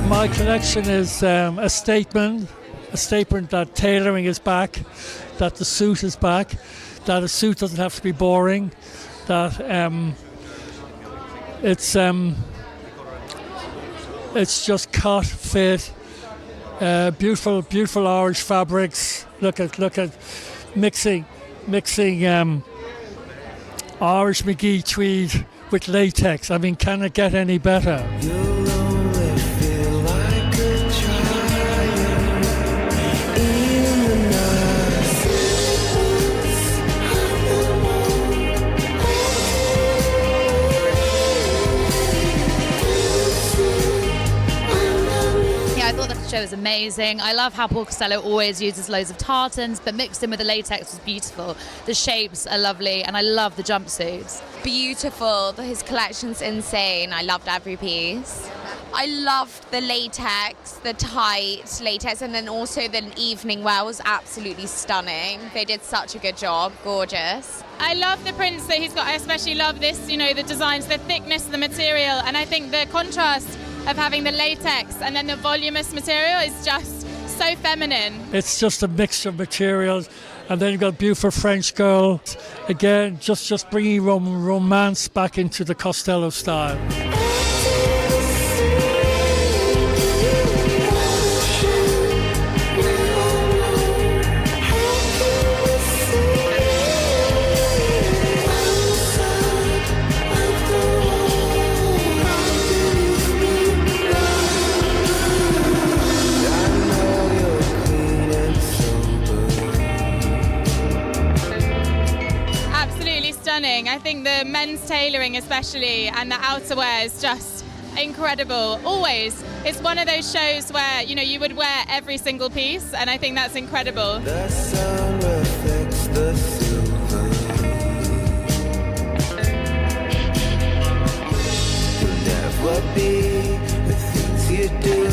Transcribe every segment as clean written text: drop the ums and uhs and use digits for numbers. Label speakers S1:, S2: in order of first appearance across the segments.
S1: My collection is a statement that tailoring is back, that the suit is back, that a suit doesn't have to be boring, that it's just cut, fit, beautiful orange fabrics. Look at mixing orange McGee tweed with latex. I mean, can it get any better?
S2: Show is amazing. I love how Paul Costello always uses loads of tartans, but mixed in with the latex was beautiful. The shapes are lovely, and I love the jumpsuits.
S3: Beautiful. His collection's insane. I loved every piece. I loved the latex, the tight latex, and then also the evening wear was absolutely stunning. They did such a good job. Gorgeous.
S4: I love the prints that he's got. I especially love this, the designs, the thickness of the material, and I think the contrast of having the latex and then the voluminous material is just so feminine.
S1: It's just a mixture of materials, and then you've got a beautiful French girl. Again, just bringing romance back into the Costello style.
S4: I think the men's tailoring especially and the outerwear is just incredible. Always. It's one of those shows where, you would wear every single piece, and I think that's incredible.
S5: The sun reflects the silver. You'll never be the things you do.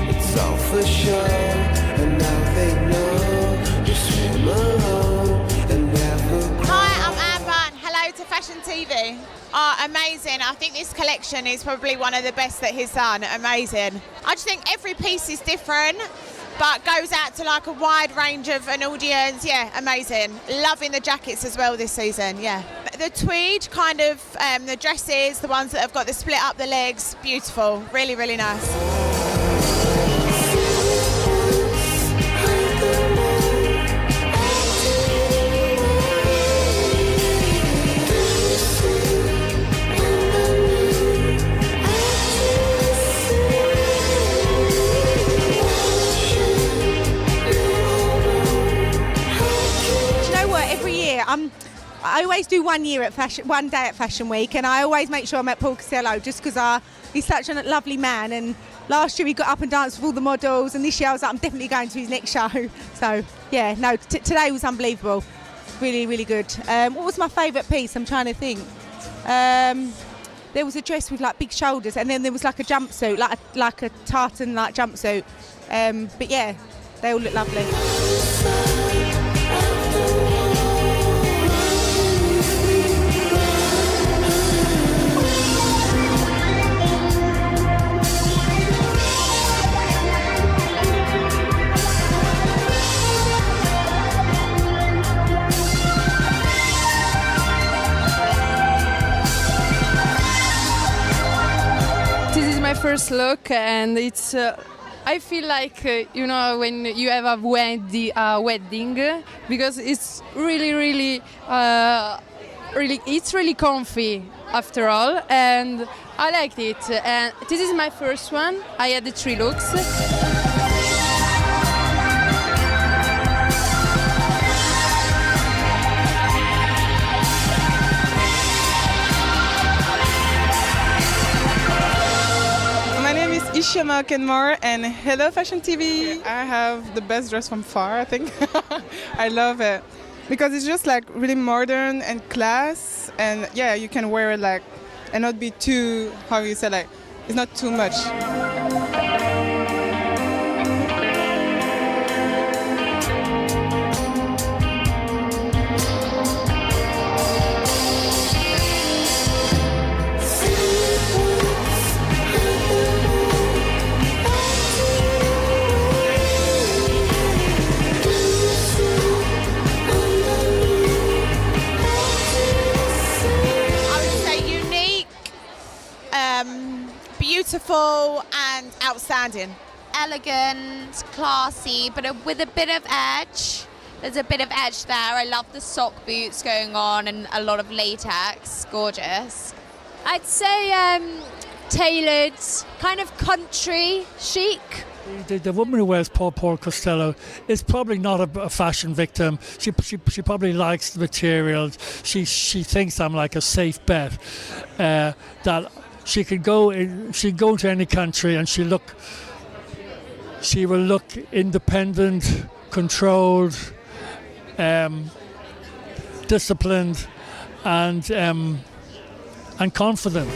S5: It's all for show, and now they know you swim alone and never grow.
S6: Hi, I'm Amber. Hello to Fashion TV. Oh, amazing. I think this collection is probably one of the best that he's done. Amazing. I just think every piece is different, but goes out to like a wide range of an audience. Yeah, amazing. Loving the jackets as well this season, yeah. The tweed kind of, the dresses, the ones that have got the split up the legs, beautiful. Really, really nice.
S7: I always do 1 year at one day at Fashion Week, and I always make sure I'm at Paul Costello just because he's such a lovely man. And last year he got up and danced with all the models, and this year I was like, I'm definitely going to his next show. So yeah, no, today was unbelievable, really, really good. What was my favourite piece? I'm trying to think. There was a dress with like big shoulders, and then there was like a jumpsuit, like a tartan like jumpsuit. But yeah, they all look lovely.
S8: My first look, and it's I feel like, when you have a wedding, because it's really, it's really comfy after all, and I liked it. And this is my first one. I had the 3 looks.
S9: Ishama Kenmore and hello Fashion TV. I have the best dress from far, I think. I love it because it's just like really modern and class, and yeah, you can wear it like and not be too, how you say, like it's not too much.
S6: Beautiful and outstanding.
S3: Elegant, classy, but with a bit of edge. There's a bit of edge there. I love the sock boots going on and a lot of latex. Gorgeous.
S10: I'd say tailored, kind of country chic.
S1: The woman who wears Paul Costello is probably not a fashion victim. She probably likes the materials. She thinks I'm like a safe bet. That she could go to any country and she will look independent, controlled, disciplined, and confident.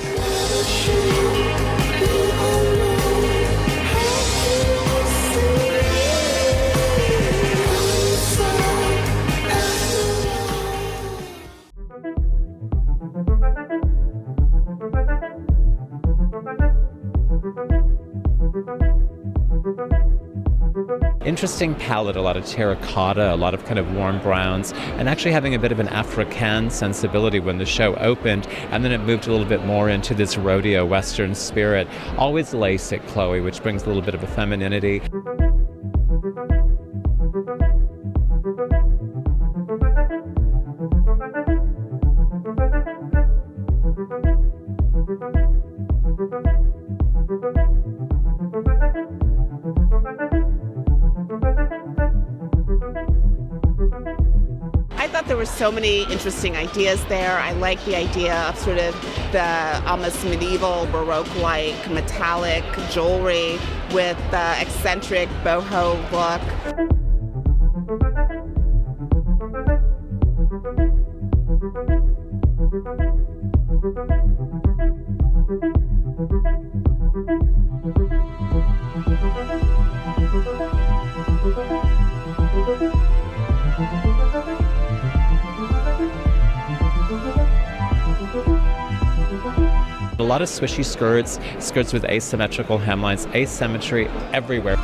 S11: Interesting palette, a lot of terracotta, a lot of kind of warm browns, and actually having a bit of an African sensibility when the show opened, and then it moved a little bit more into this rodeo Western spirit. Always lace at Chloe, which brings a little bit of a femininity.
S12: There were so many interesting ideas there. I like the idea of sort of the almost medieval Baroque-like metallic jewelry with the eccentric boho look.
S11: A lot of swishy skirts with asymmetrical hemlines, asymmetry everywhere.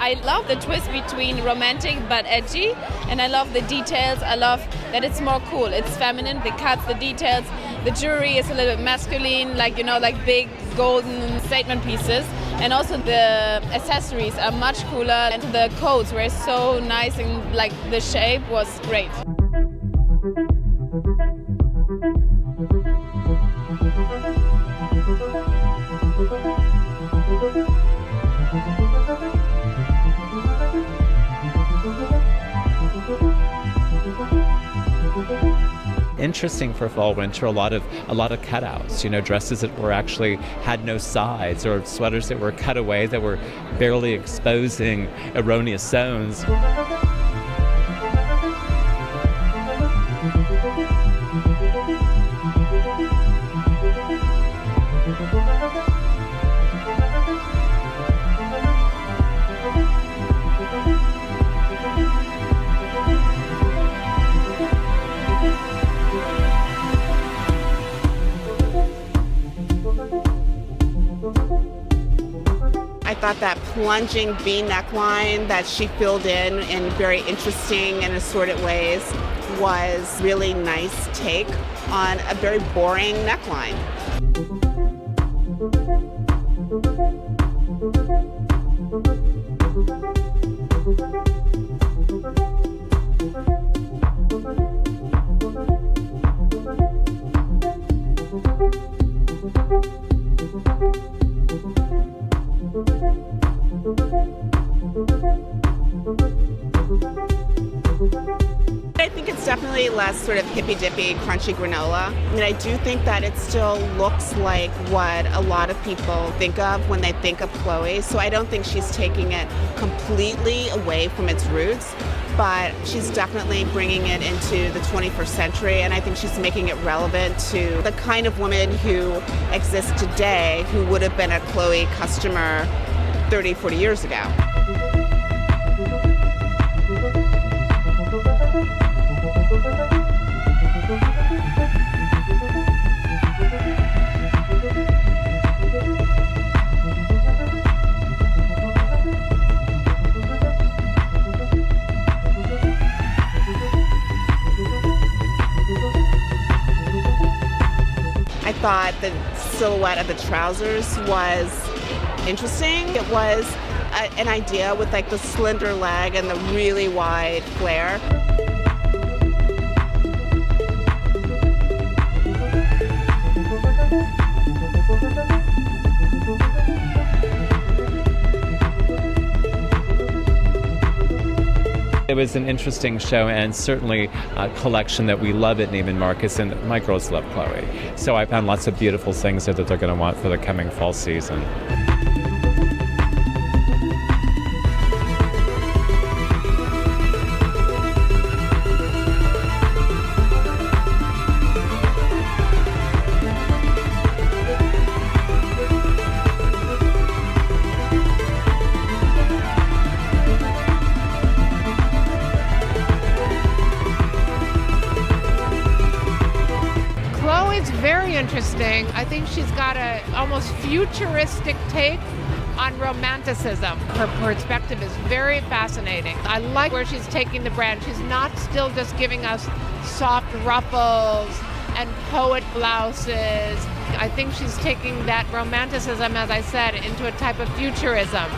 S13: I love the twist between romantic but edgy, and I love the details. I love that it's more cool. It's feminine, the cuts, the details. The jewelry is a little bit masculine, like big golden statement pieces. And also the accessories are much cooler, and the coats were so nice, and like the shape was great.
S11: Interesting for fall winter, a lot of cutouts, dresses that were actually had no sides, or sweaters that were cut away that were barely exposing erroneous zones.
S12: I thought that plunging V neckline that she filled in very interesting and assorted ways was really nice take on a very boring neckline. I think it's definitely less sort of hippy-dippy, crunchy granola. I mean, I do think that it still looks like what a lot of people think of when they think of Chloe. So I don't think she's taking it completely away from its roots, but she's definitely bringing it into the 21st century, and I think she's making it relevant to the kind of woman who exists today who would have been a Chloe customer 30, 40 years ago. I thought the silhouette of the trousers was interesting. It was an idea with like the slender leg and the really wide flare.
S11: It was an interesting show and certainly a collection that we love at Neiman Marcus, and my girls love Chloe. So I found lots of beautiful things that they're going to want for the coming fall season.
S14: Very interesting. I think she's got a almost futuristic take on romanticism. Her perspective is very fascinating. I like where she's taking the brand. She's not still just giving us soft ruffles and poet blouses. I think she's taking that romanticism, as I said, into a type of futurism.